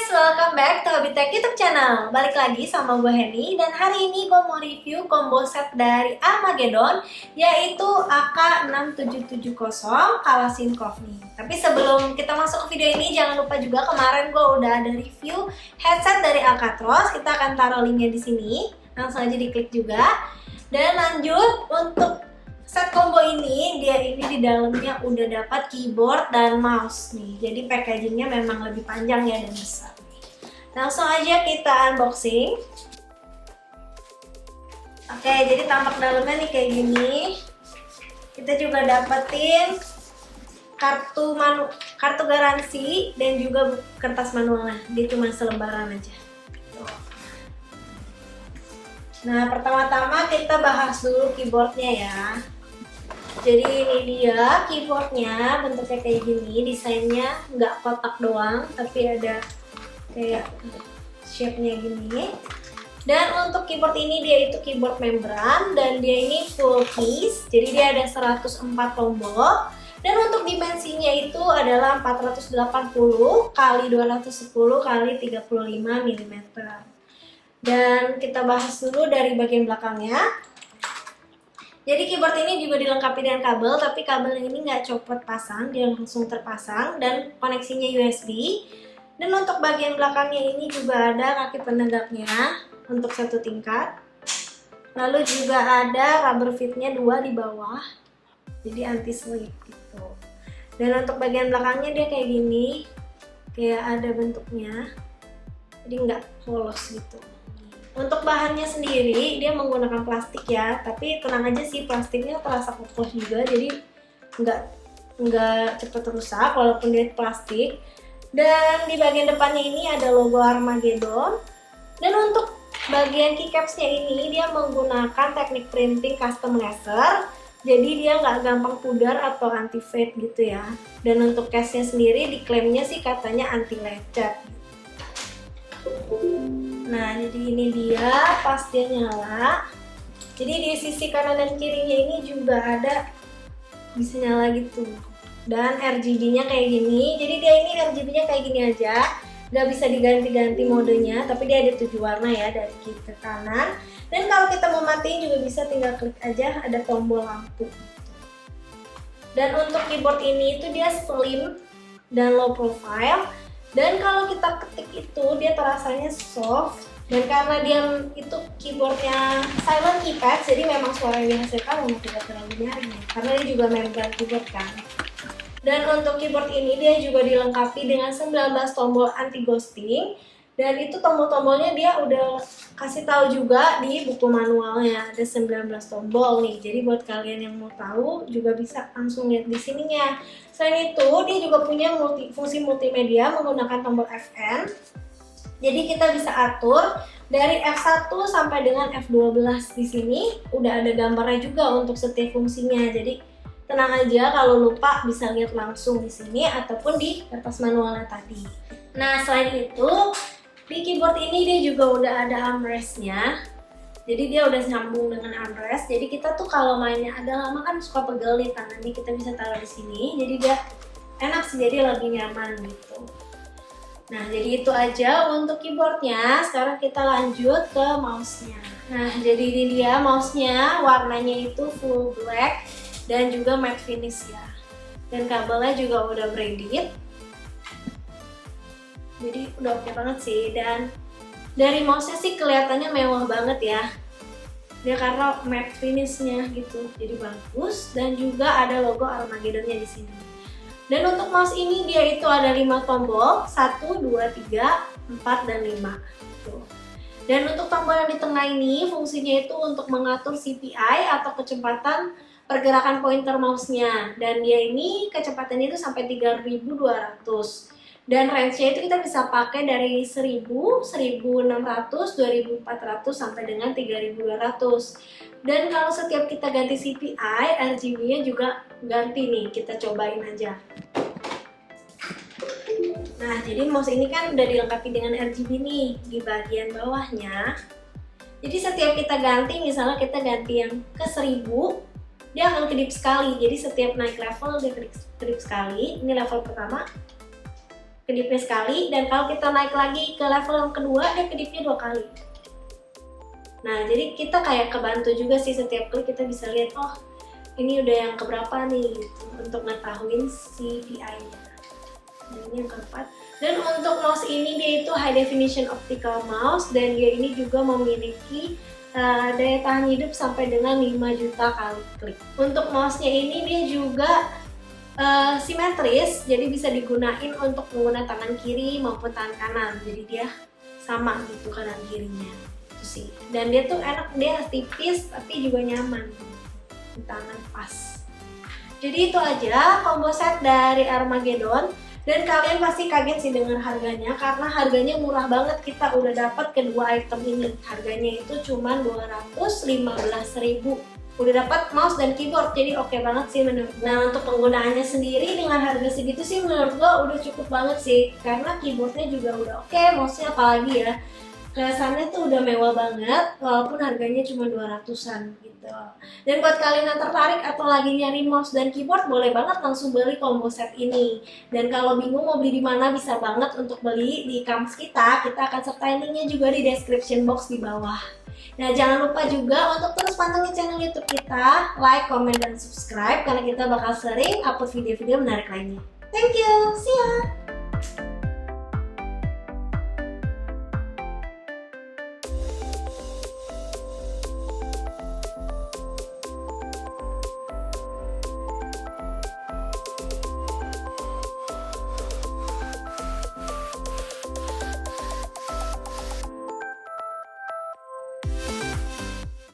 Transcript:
welcome back to Hobbytech YouTube channel. Balik lagi sama gue Henny, dan hari ini gue mau review combo set dari Armageddon, yaitu AK6770 Kalashnikov nih. Tapi sebelum kita masuk ke video ini, jangan lupa juga kemarin gue udah ada review headset dari Alcatros. Kita akan taruh linknya di sini, langsung aja diklik juga. Dan lanjut untuk set combo ini, dia ini di dalamnya udah dapat keyboard dan mouse nih. Jadi packagingnya memang lebih panjang ya dan besar. Langsung aja kita unboxing. Oke, jadi tampak dalamnya nih kayak gini. Kita juga dapetin kartu garansi dan juga kertas manualnya. Dia cuma selembaran aja. Nah, pertama-tama kita bahas dulu keyboardnya ya. Jadi ini dia keyboardnya, bentuknya kayak gini, desainnya nggak kotak doang, tapi ada kayak shape-nya gini. Dan untuk keyboard ini dia itu keyboard membran dan dia ini full keys, jadi dia ada 104 tombol. Dan untuk dimensinya itu adalah 480 x 210 x 35 mm. Dan kita bahas dulu dari bagian belakangnya. Jadi keyboard ini juga dilengkapi dengan kabel, tapi kabel ini nggak copot pasang, dia langsung terpasang dan koneksinya USB. Dan untuk bagian belakangnya ini juga ada kaki penegaknya untuk satu tingkat. Lalu juga ada rubber fitnya 2 di bawah, jadi anti slip gitu. Dan untuk bagian belakangnya dia kayak gini, kayak ada bentuknya, jadi nggak polos gitu. Untuk bahannya sendiri dia menggunakan plastik ya, tapi tenang aja sih, plastiknya terasa kokoh juga, jadi nggak cepet rusak walaupun dia plastik. Dan di bagian depannya ini ada logo Armageddon. Dan untuk bagian keycapsnya ini dia menggunakan teknik printing custom laser, jadi dia nggak gampang pudar atau anti fade gitu ya. Dan untuk case-nya sendiri diklaimnya sih katanya anti lecet. Nah, jadi ini dia pas dia nyala. Jadi di sisi kanan dan kirinya ini juga ada bisa nyala gitu. Dan RGB-nya kayak gini. Jadi dia ini RGB-nya kayak gini aja. Nggak bisa diganti-ganti modenya, tapi dia ada 7 warna ya dari kiri ke kanan. Dan kalau kita mau matiin juga bisa, tinggal klik aja, ada tombol lampu. Dan untuk keyboard ini itu dia slim dan low profile. Dan kalau kita ketik itu dia terasanya soft, dan karena dia itu keyboardnya silent keypad, jadi memang suara yang dihasilkan memang tidak terlalu nyaring karena dia juga membran keyboard kan. Dan untuk keyboard ini dia juga dilengkapi dengan 19 tombol anti ghosting, dan itu tombol-tombolnya dia udah kasih tahu juga di buku manualnya, ada 19 tombol nih. Jadi buat kalian yang mau tahu juga bisa langsung lihat di sininya. Selain itu dia juga punya fungsi multimedia menggunakan tombol Fn. Jadi kita bisa atur dari F1 sampai dengan F12 di sini. Udah ada gambarnya juga untuk setiap fungsinya. Jadi tenang aja kalau lupa bisa lihat langsung di sini ataupun di kertas manualnya tadi. Nah, selain itu di keyboard ini dia juga udah ada armrestnya. Jadi dia udah nyambung dengan armrest. Jadi kita tuh kalau mainnya agak lama kan suka pegel nih tangannya, kita bisa taruh di sini. Jadi dia enak sih, jadi lebih nyaman gitu. Nah, jadi itu aja untuk keyboardnya. Sekarang kita lanjut ke mouse-nya. Nah, jadi ini dia mouse-nya, warnanya itu full black dan juga matte finish ya. Dan kabelnya juga udah braided. Jadi udah oke banget sih. Dan dari mouse-nya sih kelihatannya mewah banget ya. Dia karena matte finish-nya gitu, jadi bagus. Dan juga ada logo Armageddon-nya di sini. Dan untuk mouse ini dia itu ada 5 tombol, 1, 2, 3, 4, dan 5. Tuh. Dan untuk tombol yang di tengah ini fungsinya itu untuk mengatur CPI atau kecepatan pergerakan pointer mouse-nya. Dan dia ini kecepatannya itu sampai 3200. Dan range-nya itu kita bisa pakai dari 1000, 1600, 2400 sampai dengan 3200. Dan kalau setiap kita ganti CPI, RGB-nya juga ganti nih, kita cobain aja. Nah, jadi mouse ini kan udah dilengkapi dengan RGB nih di bagian bawahnya. Jadi setiap kita ganti, misalnya kita ganti yang ke 1000, dia akan kedip sekali. Jadi setiap naik level dia kedip sekali. Ini level pertama. kedipnya sekali, dan kalau kita naik lagi ke level yang kedua, dia kedipnya 2 kali. Nah, jadi kita kayak kebantu juga sih, setiap klik kita bisa lihat, oh ini udah yang keberapa nih gitu, untuk ngetahuin si PI-nya. Dan ini yang keempat. Dan untuk mouse ini dia itu high definition optical mouse, dan dia ini juga memiliki daya tahan hidup sampai dengan 5 juta kali klik. Untuk mouse-nya ini dia juga simetris, jadi bisa digunain untuk pengguna tangan kiri maupun tangan kanan. Jadi dia sama gitu kanan kirinya. Itu sih. Dan dia tuh enak, dia tipis tapi juga nyaman di tangan pas. Jadi itu aja combo set dari Armageddon. Dan kalian pasti kaget sih dengan harganya, karena harganya murah banget. Kita udah dapat kedua item ini. Harganya itu cuma 215.000. Udah dapat mouse dan keyboard, jadi oke banget sih menurut gue. Nah, untuk penggunaannya sendiri dengan harga segitu sih menurut gue udah cukup banget sih, karena keyboardnya juga udah oke, mouse-nya apalagi ya, kelihatannya tuh udah mewah banget walaupun harganya cuma 200-an gitu. Dan buat kalian yang tertarik atau lagi nyari mouse dan keyboard, boleh banget langsung beli combo set ini. Dan kalau bingung mau beli di mana, bisa banget untuk beli di kampus kita akan sertain linknya juga di description box di bawah. Nah, jangan lupa juga untuk terus pantengin channel YouTube kita, like, comment, dan subscribe, karena kita bakal sering upload video-video menarik lainnya. Thank you, see ya!